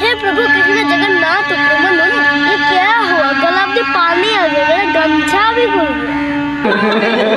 हे प्रभु कृष्ण जगन्नाथ प्रभु ये क्या हुआ? गला में पानी आ गया, मेरा गमछा भी भूल गया।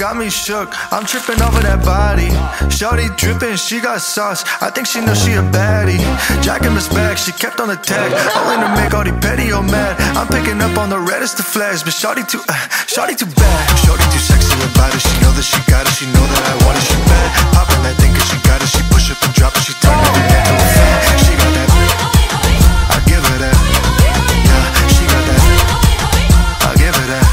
Got me shook, I'm tripping over that body. Shorty dripping, she got sauce, I think she knows she a baddie. Jacking this bag, she kept on the tag, only to make all the petty or mad. I'm picking up on the reddest of flags, but shorty too bad. Shorty too sexy about it, she know that she got it, she know that I want it, she bad. Popping that thing 'cause she got it, she push up and drop it, she turn it into a fan. She got that, I give her that. Yeah, she got that, I give her that.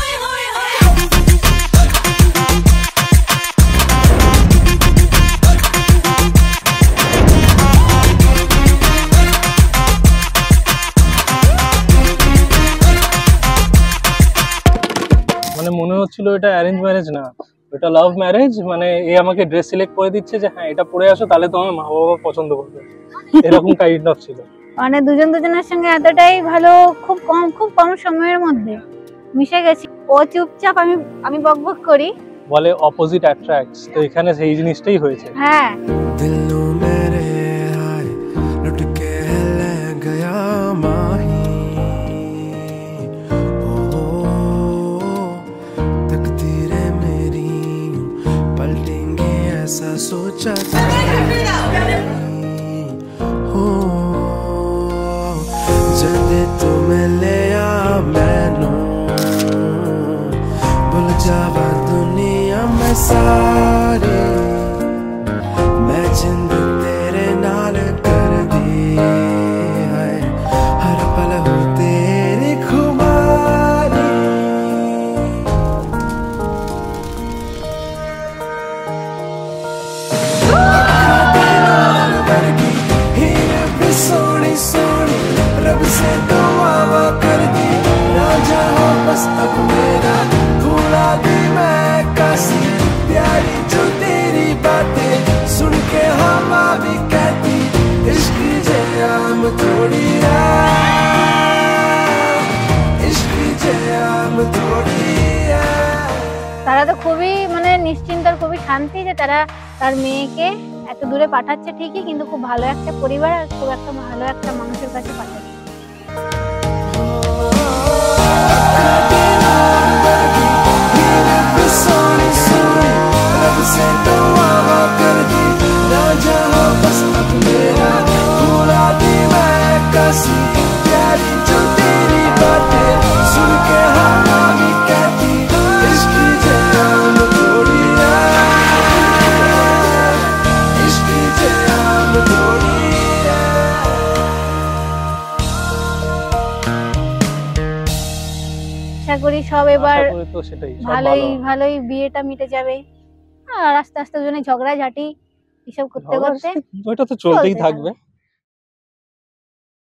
মানে মনে হচ্ছিল এটা arrange marriage না, এটা love marriage. মানে এ আমাকে dress select করে দিচ্ছে যে হ্যাঁ এটা পরে আসো, তাহলে তোমার মা বাবা পছন্দ করবে, এরকম কাইন্ড অফ ছিল। মানে দুজন দুজনের সঙ্গে এতটাই ভালো, খুব কম সময়ের মধ্যে মিশে গেছি। ও চুপচাপ, আমি বকবক করি, বলে অপোজিট অ্যাট্রাক্টস, তো এখানে সেই জিনিসটাই হয়েছে। হ্যাঁ ऐसा सोचा जब तू मिले मैनू भूल जावा दुनिया में सारी, मैं जिंद तेरे नाल कर दी है, हर पल हो तेरी खुमारी। रब से दुआ कर दी, राजा हो बस अब मेरा, भूला दी मैं काशी, प्यारी जो तेरी बातें सुन के हवा भी कहती, इश्क जयाम थोड़ी है, इश्क जयाम थोड़ी है। তারা তো খুবই মানে নিশ্চিন্ত, খুবই শান্তি যে তারা তার মেয়েকে এত দূরে পাঠাচ্ছে ঠিকই, কিন্তু খুব ভালো একটা পরিবার আর খুব একটা ভালো একটা মানুষের কাছে পাঠাচ্ছে। আশা করি সব এবার ভালোই বিয়েটা মিটে যাবে, আর আস্তে আস্তে দুজনে ঝগড়াঝাটি এসব করতে করতে ওইটা তো চলতেই থাকবে।